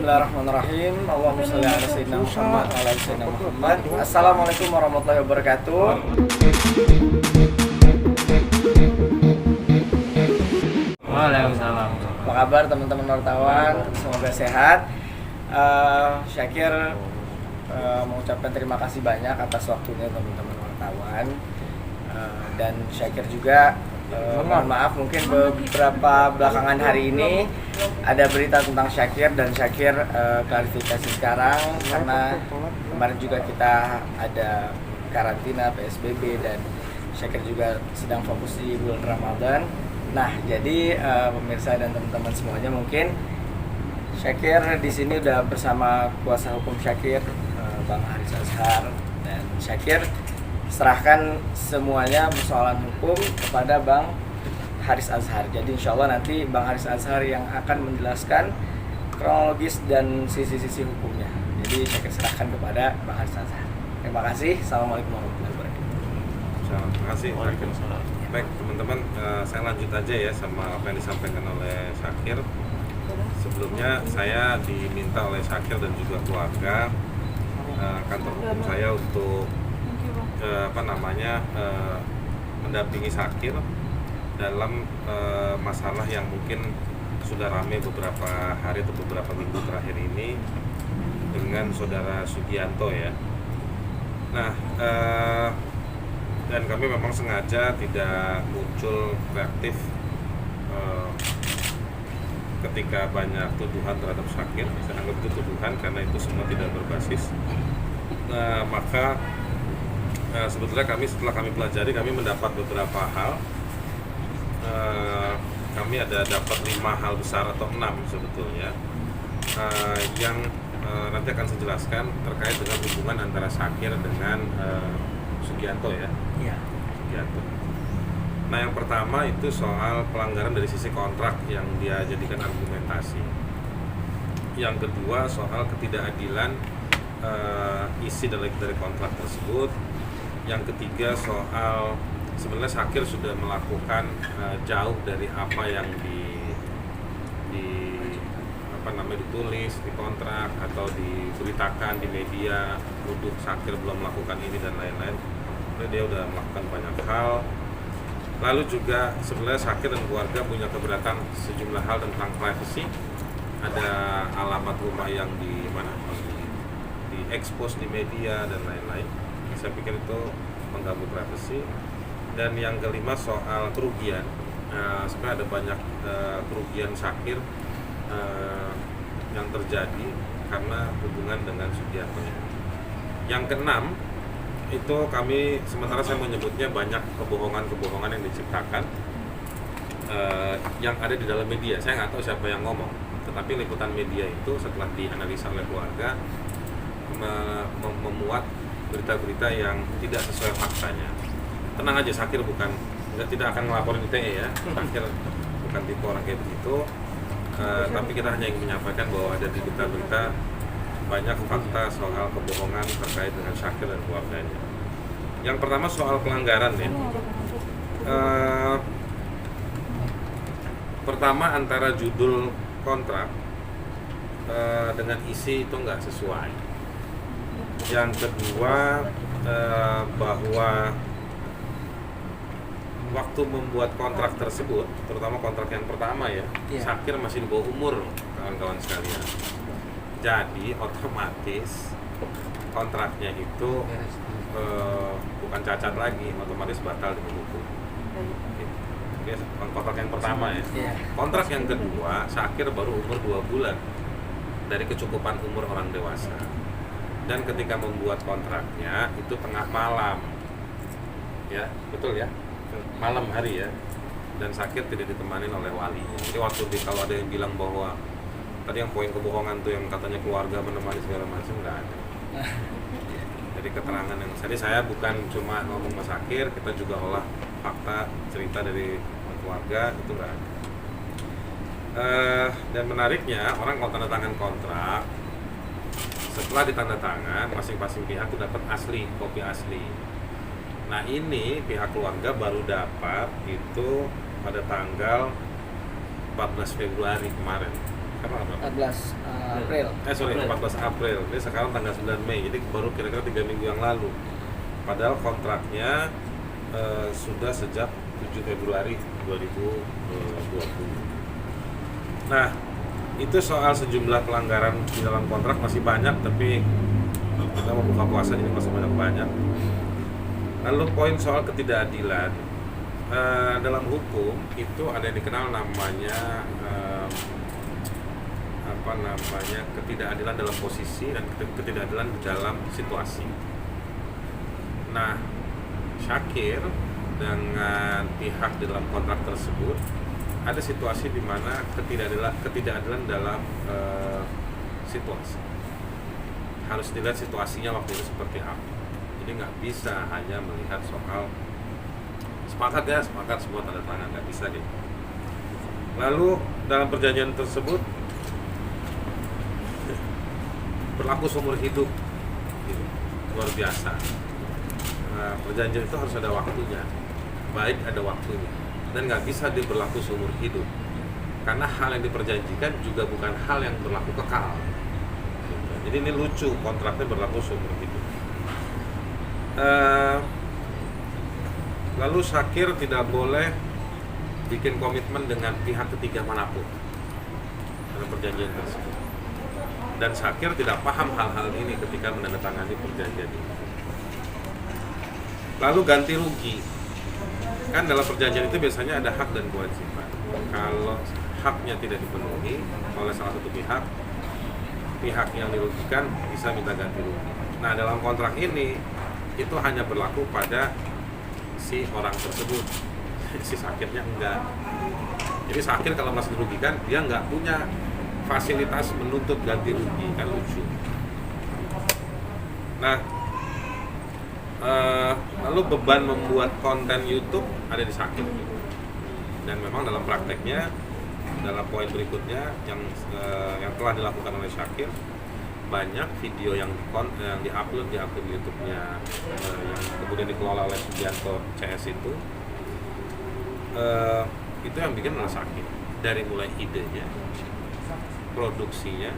Bismillahirrahmanirrahim. Allahumma sholli ala sayyidina Muhammad wa ala ali sayyidina Muhammad. Assalamualaikum warahmatullahi wabarakatuh. Waalaikumsalam. Apa kabar teman-teman wartawan? Semoga sehat. Syakir mengucapkan terima kasih banyak atas waktunya teman-teman wartawan. Dan Syakir juga mohon maaf mungkin beberapa belakangan hari ini ada berita tentang Syakir dan Syakir klarifikasi sekarang karena kemarin juga kita ada karantina PSBB dan Syakir juga sedang fokus di bulan Ramadan. Nah, jadi pemirsa dan teman-teman semuanya mungkin Syakir di sini udah bersama kuasa hukum Syakir, Bang Haris Azhar, dan Syakir serahkan semuanya persoalan hukum kepada Bang Haris Azhar. Jadi insya Allah nanti Bang Haris Azhar yang akan menjelaskan kronologis dan sisi-sisi hukumnya. Jadi Syakir serahkan kepada Bang Haris Azhar. Terima kasih. Assalamualaikum warahmatullahi wabarakatuh. Terima kasih. Baik teman-teman, saya lanjut aja ya sama apa yang disampaikan oleh Syakir. Sebelumnya saya diminta oleh Syakir dan juga keluarga kantor hukum saya untuk mendampingi Syakir dalam masalah yang mungkin sudah ramai beberapa hari atau beberapa minggu terakhir ini dengan saudara Sugianto ya. Nah, dan kami memang sengaja tidak muncul reaktif ketika banyak tuduhan terhadap Syakir. Saya anggap itu tuduhan karena itu semua tidak berbasis. Maka sebetulnya setelah kami pelajari, kami mendapat beberapa hal. Kami ada dapat 5 hal besar atau 6 sebetulnya yang nanti akan saya jelaskan terkait dengan hubungan antara Syakir dengan Sugianto ya. Iya. Sugianto. Nah, yang pertama itu soal pelanggaran dari sisi kontrak yang dia jadikan argumentasi. Yang kedua soal ketidakadilan isi dari kontrak tersebut. Yang ketiga soal sebenarnya Syakir sudah melakukan jauh dari apa yang ditulis di kontrak atau diberitakan di media, duduk Syakir belum melakukan ini dan lain-lain. Dia sudah melakukan banyak hal. Lalu juga sebenarnya Syakir dan keluarga punya keberatan sejumlah hal tentang privasi. Ada alamat rumah yang di expose di media dan lain-lain. Saya pikir itu mengganggu privasi. Dan yang kelima soal kerugian. Sebenarnya ada banyak kerugian Syakir yang terjadi karena hubungan dengan Sugianto. Yang keenam itu sementara saya menyebutnya banyak kebohongan-kebohongan yang diciptakan yang ada di dalam media. Saya nggak tahu siapa yang ngomong, tetapi liputan media itu setelah dianalisa oleh keluarga memuat berita-berita yang tidak sesuai faktanya. Tenang aja, Syakir tidak akan ngelaporin ITE ya. Syakir bukan tipe orang kayak begitu. Tapi kita hanya ingin menyampaikan bahwa ada di berita-berita banyak fakta soal kebohongan terkait dengan Syakir dan keluarganya. Yang pertama soal pelanggaran ya. Pertama antara judul kontrak dengan isi itu nggak sesuai. Yang kedua bahwa waktu membuat kontrak tersebut, terutama kontrak yang pertama ya, Syakir masih di bawah umur kawan-kawan sekalian. Jadi otomatis kontraknya itu bukan cacat lagi, otomatis batal demi hukum. Kontrak yang pertama ya. Kontrak yang kedua, Syakir baru umur 2 bulan dari kecukupan umur orang dewasa. Dan ketika membuat kontraknya itu tengah malam. Ya, betul ya? Malam hari ya. Dan Syakir tidak ditemani oleh wali. Jadi kalau ada yang bilang bahwa tadi yang poin kebohongan tuh yang katanya keluarga menemani segala macam, nggak ada. Jadi keterangan yang saya bukan cuma ngomong sama Syakir, kita juga olah fakta cerita dari keluarga itu nggak ada. Dan menariknya orang kalau tanda tangan kontrak, setelah ditandatangan masing-masing pihak itu dapat kopi asli. Nah ini pihak keluarga baru dapat itu pada tanggal 14 Februari kemarin. Apa? 14 April. Sorry, 14 April. Ini sekarang tanggal 9 Mei, jadi baru kira-kira 3 minggu yang lalu. Padahal kontraknya sudah sejak 7 Februari 2020. Nah, itu soal sejumlah pelanggaran di dalam kontrak masih banyak, tapi kita mau buka puasa ini masih banyak. Lalu poin soal ketidakadilan. Dalam hukum itu ada yang dikenal namanya ketidakadilan dalam posisi dan ketidakadilan dalam situasi. Nah, Syakir dengan pihak di dalam kontrak tersebut ada situasi di mana ketidakadilan dalam situasi. Harus dilihat situasinya waktu itu seperti apa. Jadi nggak bisa hanya melihat soal sepakat semua tanda tangan, nggak bisa gitu. Lalu dalam perjanjian tersebut berlaku seumur hidup, gitu. Luar biasa. Nah, perjanjian itu harus ada waktunya, baik ada waktunya, dan nggak bisa berlaku seumur hidup, karena hal yang diperjanjikan juga bukan hal yang berlaku kekal. Gitu. Jadi ini lucu, kontraknya berlaku seumur hidup. Lalu Syakir tidak boleh bikin komitmen dengan pihak ketiga manapun dalam perjanjian tersebut. Dan Syakir tidak paham hal-hal ini ketika menandatangani perjanjian ini. Lalu ganti rugi. Kan dalam perjanjian itu biasanya ada hak dan kewajiban. Kalau haknya tidak dipenuhi oleh salah satu pihak yang dirugikan bisa minta ganti rugi. Nah, dalam kontrak ini itu hanya berlaku pada si orang tersebut, si Syakirnya enggak. Jadi Syakir kalau masih dirugikan, dia enggak punya fasilitas menuntut ganti rugi, kan lucu. Nah, lalu beban membuat konten YouTube ada di Syakir. Dan memang dalam prakteknya, dalam poin berikutnya yang telah dilakukan oleh Syakir, banyak video yang diupload di akun YouTube-nya yang kemudian dikelola oleh Sugianto CS itu yang bikin adalah Syakir, dari mulai idenya, produksinya,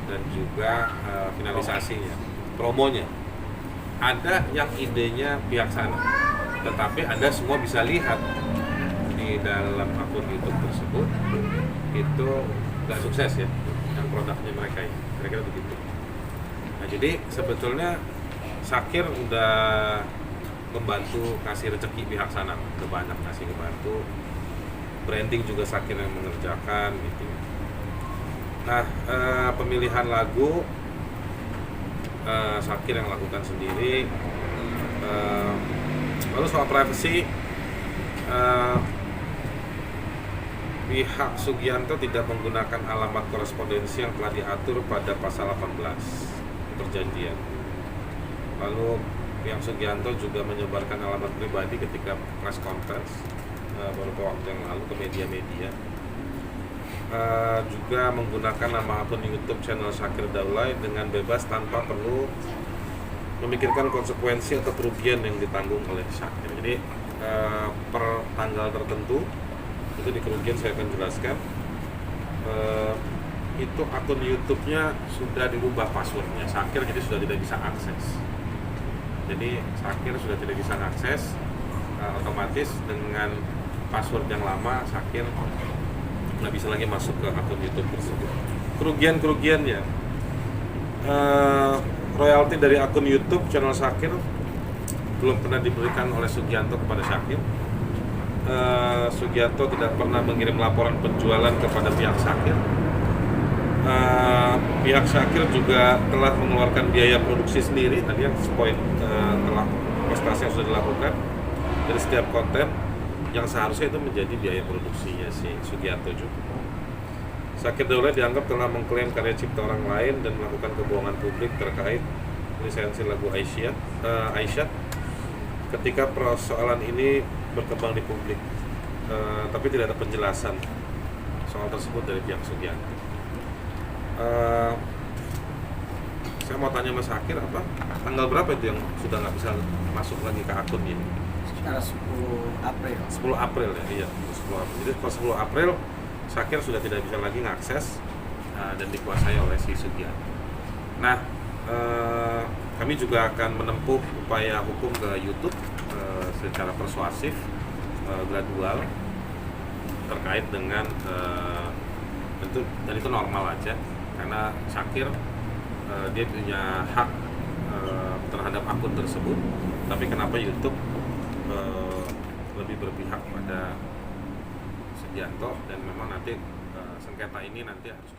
dan juga finalisasinya, promonya. Ada yang idenya pihak sana, tetapi Anda semua bisa lihat di dalam akun YouTube tersebut itu nggak sukses ya, yang produknya mereka ya, kira-kira begitu. Nah, jadi sebetulnya Syakir udah membantu kasih rezeki pihak sana, udah banyak kasih membantu, branding juga Syakir yang mengerjakan gitu. Nah, pemilihan lagu Syakir yang lakukan sendiri. Lalu soal privacy, pihak Sugianto tidak menggunakan alamat korespondensi yang telah diatur pada pasal 18 perjanjian. Lalu pihak Sugianto juga menyebarkan alamat pribadi ketika press conference beberapa waktu yang lalu ke media-media. Juga menggunakan nama akun YouTube channel Syakir Daulay dengan bebas tanpa perlu memikirkan konsekuensi atau kerugian yang ditanggung oleh Syakir. Jadi per tanggal tertentu itu di kerugian saya akan jelaskan, itu akun YouTube-nya sudah dirubah passwordnya Syakir, jadi sudah tidak bisa akses. Jadi Syakir sudah tidak bisa akses, otomatis dengan password yang lama Syakir nggak bisa lagi masuk ke akun YouTube tersebut. Kerugiannya, royalti dari akun YouTube channel Syakir belum pernah diberikan oleh Sugianto kepada Syakir. Sugianto tidak pernah mengirim laporan penjualan kepada pihak Syakir. Pihak Syakir juga telah mengeluarkan biaya produksi sendiri, tadi yang poin telah prestasi yang sudah dilakukan dari setiap konten yang seharusnya itu menjadi biaya produksinya si Sugianto juga. Syakir Daulay dianggap telah mengklaim karya cipta orang lain dan melakukan kebohongan publik terkait lisensi lagu Aisyah ketika persoalan ini berkembang di publik, tapi tidak ada penjelasan soal tersebut dari pihak Sugianto. Saya mau tanya Mas Syakir, apa tanggal berapa itu yang sudah nggak bisa masuk lagi ke akunnya? Sekitar 10 April. 10 April ya, iya 10 April. Jadi pas 10 April Syakir sudah tidak bisa lagi mengakses dan dikuasai oleh si Sugianto. Nah, kami juga akan menempuh upaya hukum ke YouTube secara persuasif, gradual, terkait dengan tentu, dan itu normal aja karena Syakir dia punya hak terhadap akun tersebut, tapi kenapa YouTube lebih berpihak pada Sugianto, dan memang nanti sengketa ini nanti harus